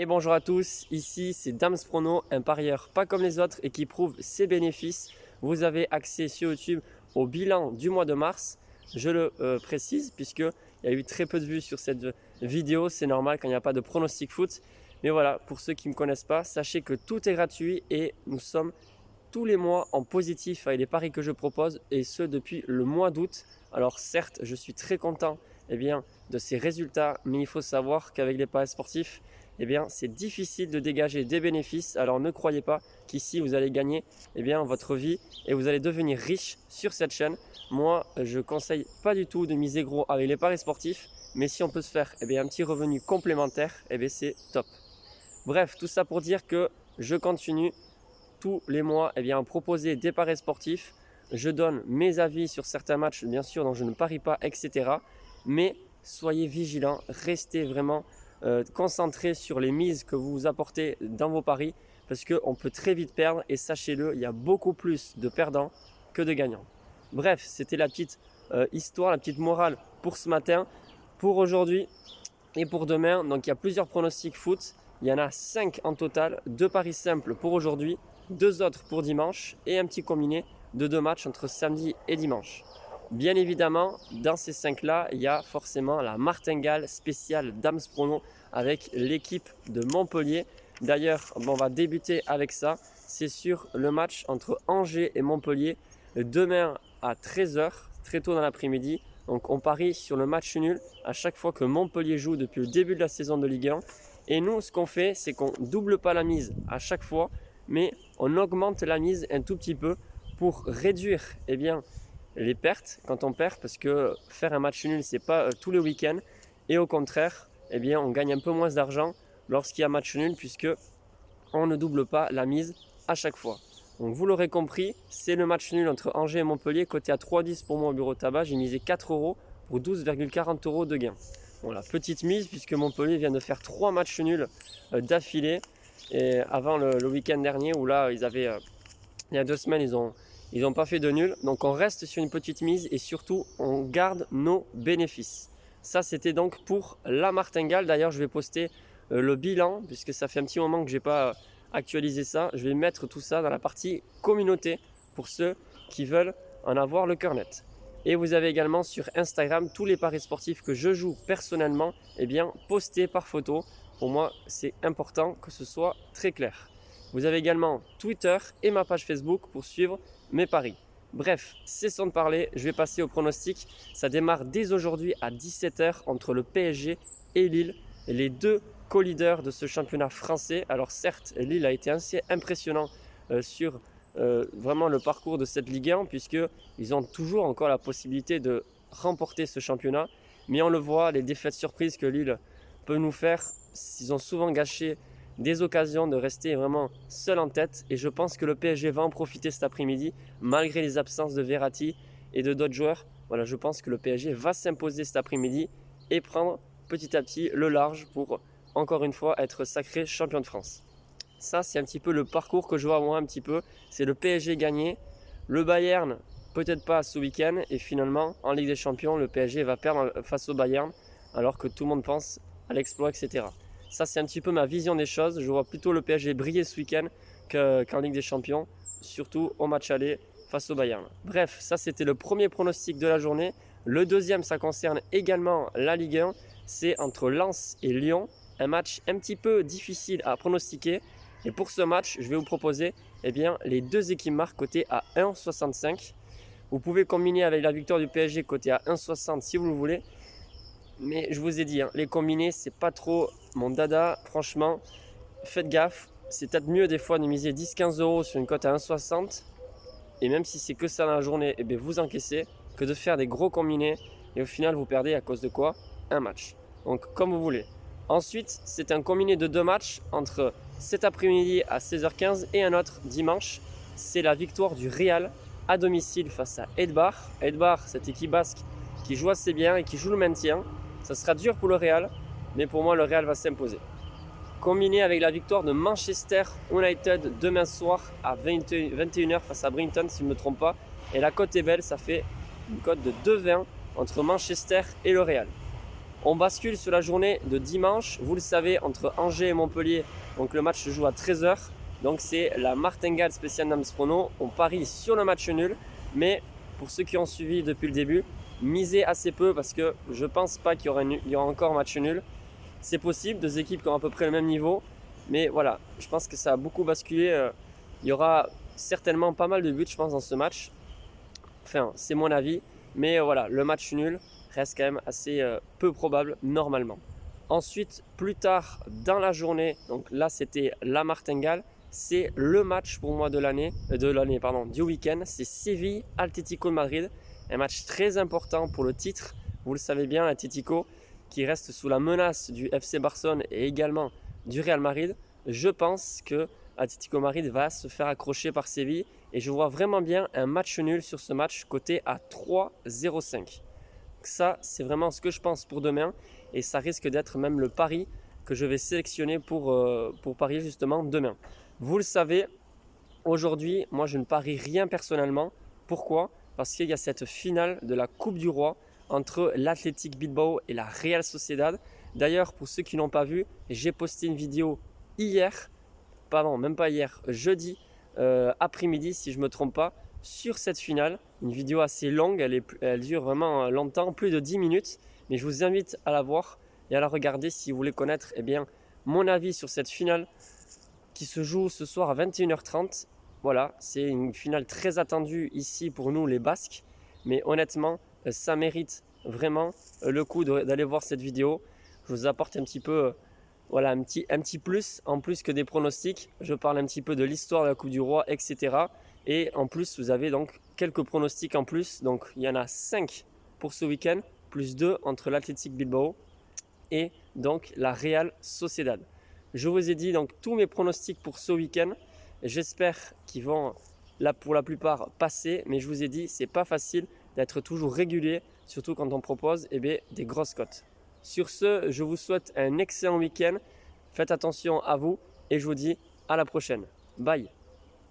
Et bonjour à tous, ici c'est Dams Prono, un parieur pas comme les autres et qui prouve ses bénéfices. Vous avez accès sur YouTube au bilan du mois de mars, je le précise puisqu'il y a eu très peu de vues sur cette vidéo, c'est normal quand il n'y a pas de pronostic foot. Mais voilà, pour ceux qui ne me connaissent pas, sachez que tout est gratuit et nous sommes tous les mois en positif avec les paris que je propose et ce depuis le mois d'août. Alors certes, je suis très content de ces résultats, mais il faut savoir qu'avec les paris sportifs, c'est difficile de dégager des bénéfices. Alors ne croyez pas qu'ici vous allez gagner votre vie et vous allez devenir riche sur cette chaîne. Moi, je ne conseille pas du tout de miser gros avec les paris sportifs, mais si on peut se faire un petit revenu complémentaire, c'est top. Bref, tout ça pour dire que je continue tous les mois à proposer des paris sportifs. Je donne mes avis sur certains matchs, bien sûr, dont je ne parie pas, etc. Mais soyez vigilants, restez vraiment concentrés sur les mises que vous apportez dans vos paris parce qu'on peut très vite perdre et sachez-le, il y a beaucoup plus de perdants que de gagnants. Bref, c'était la petite histoire, la petite morale pour ce matin, pour aujourd'hui et pour demain. Donc il y a plusieurs pronostics foot, il y en a 5 en total, 2 paris simples pour aujourd'hui, 2 autres pour dimanche et un petit combiné de 2 matchs entre samedi et dimanche. Bien évidemment, dans ces 5 là, il y a forcément la martingale spéciale Dams Prono avec l'équipe de Montpellier. D'ailleurs, on va débuter avec ça. C'est sur le match entre Angers et Montpellier demain à 13 h, très tôt dans l'après-midi. Donc on parie sur le match nul à chaque fois que Montpellier joue depuis le début de la saison de Ligue 1. Et nous, ce qu'on fait, c'est qu'on ne double pas la mise à chaque fois, mais on augmente la mise un tout petit peu pour réduire les pertes quand on perd, parce que faire un match nul, c'est pas tous les week-ends. Et au contraire, on gagne un peu moins d'argent lorsqu'il y a match nul, puisque on ne double pas la mise à chaque fois. Donc vous l'aurez compris, c'est le match nul entre Angers et Montpellier, coté à 3,10 pour moi au bureau de tabac. J'ai misé 4 € pour 12,40 € de gain. Bon, la petite mise, puisque Montpellier vient de faire 3 matchs nuls d'affilée. Et avant le week-end dernier, où là, il y a 2 semaines, ils n'ont pas fait de nul. Donc on reste sur une petite mise et surtout, on garde nos bénéfices. Ça, c'était donc pour la martingale. D'ailleurs, je vais poster le bilan, puisque ça fait un petit moment que je n'ai pas actualisé ça. Je vais mettre tout ça dans la partie communauté pour ceux qui veulent en avoir le cœur net. Et vous avez également sur Instagram tous les paris sportifs que je joue personnellement postés par photo. Pour moi, c'est important que ce soit très clair. Vous avez également Twitter et ma page Facebook pour suivre mes paris. Bref, cessons de parler, je vais passer au pronostic. Ça démarre dès aujourd'hui à 17 h entre le PSG et Lille, les deux co-leaders de ce championnat français. Alors certes, Lille a été assez impressionnant sur vraiment le parcours de cette Ligue 1, puisqu'ils ont toujours encore la possibilité de remporter ce championnat. Mais on le voit, les défaites surprises que Lille peut nous faire, ils ont souvent gâché des occasions de rester vraiment seul en tête. Et je pense que le PSG va en profiter cet après-midi, malgré les absences de Verratti et de d'autres joueurs. Voilà, je pense que le PSG va s'imposer cet après-midi et prendre petit à petit le large pour, encore une fois, être sacré champion de France. Ça, c'est un petit peu le parcours que je vois moi un petit peu. C'est le PSG gagné, le Bayern peut-être pas ce week-end. Et finalement, en Ligue des Champions, le PSG va perdre face au Bayern, alors que tout le monde pense à l'exploit, etc. Ça, c'est un petit peu ma vision des choses. Je vois plutôt le PSG briller ce week-end qu'en Ligue des Champions, surtout au match aller face au Bayern. Bref, ça, c'était le premier pronostic de la journée. Le deuxième, ça concerne également la Ligue 1. C'est entre Lens et Lyon. Un match un petit peu difficile à pronostiquer. Et pour ce match, je vais vous proposer les deux équipes marques côté à 1,65. Vous pouvez combiner avec la victoire du PSG côté à 1,60 si vous le voulez. Mais je vous ai dit, les combinés, c'est pas trop mon dada. Franchement, faites gaffe. C'est peut-être mieux des fois de miser 10-15 € sur une cote à 1,60. Et même si c'est que ça dans la journée, vous encaissez, que de faire des gros combinés. Et au final, vous perdez à cause de quoi? Un match. Donc, comme vous voulez. Ensuite, c'est un combiné de 2 matchs entre cet après-midi à 16h15 et un autre dimanche. C'est la victoire du Real à domicile face à Eibar. Eibar, cette équipe basque qui joue assez bien et qui joue le maintien. Ça sera dur pour le Real, mais pour moi, le Real va s'imposer. Combiné avec la victoire de Manchester United demain soir à 21 h face à Brighton, si je ne me trompe pas. Et la cote est belle, ça fait une cote de 2,20 entre Manchester et le Real. On bascule sur la journée de dimanche. Vous le savez, entre Angers et Montpellier, donc le match se joue à 13 h. Donc c'est la martingale spéciale Nams Prono. On parie sur le match nul. Mais pour ceux qui ont suivi depuis le début, misez assez peu parce que je ne pense pas qu'il y aura encore match nul. C'est possible, deux équipes qui ont à peu près le même niveau. Mais voilà, je pense que ça a beaucoup basculé. Il y aura certainement pas mal de buts, je pense, dans ce match. Enfin, c'est mon avis. Mais voilà, le match nul reste quand même assez peu probable normalement. Ensuite, plus tard dans la journée, donc là c'était la martingale, c'est le match pour moi du week-end, c'est Séville-Atlético de Madrid. Un match très important pour le titre. Vous le savez bien, l'Atlético qui reste sous la menace du FC Barcelone et également du Real Madrid. Je pense que Atlético Madrid va se faire accrocher par Séville et je vois vraiment bien un match nul sur ce match coté à 3,05. Ça, c'est vraiment ce que je pense pour demain et ça risque d'être même le pari que je vais sélectionner pour parier justement demain. Vous le savez, aujourd'hui, moi je ne parie rien personnellement. Pourquoi ? Parce qu'il y a cette finale de la Coupe du Roi entre l'Athletic Bilbao et la Real Sociedad. D'ailleurs, pour ceux qui n'ont pas vu, j'ai posté une vidéo jeudi après-midi si je ne me trompe pas, sur cette finale. Une vidéo assez longue, elle dure vraiment longtemps, plus de 10 minutes. Mais je vous invite à la voir et à la regarder si vous voulez connaître mon avis sur cette finale qui se joue ce soir à 21h30. Voilà, c'est une finale très attendue ici pour nous les Basques. Mais honnêtement, ça mérite vraiment le coup d'aller voir cette vidéo. Je vous apporte un petit peu un petit plus, en plus que des pronostics. Je parle un petit peu de l'histoire de la Coupe du Roi, etc. Et en plus, vous avez donc quelques pronostics en plus. Donc, il y en a 5 pour ce week-end, plus 2 entre l'Athletic Bilbao et donc la Real Sociedad. Je vous ai dit donc tous mes pronostics pour ce week-end. J'espère qu'ils vont pour la plupart passer. Mais je vous ai dit, c'est pas facile d'être toujours régulier, surtout quand on propose des grosses cotes. Sur ce, je vous souhaite un excellent week-end. Faites attention à vous et je vous dis à la prochaine. Bye!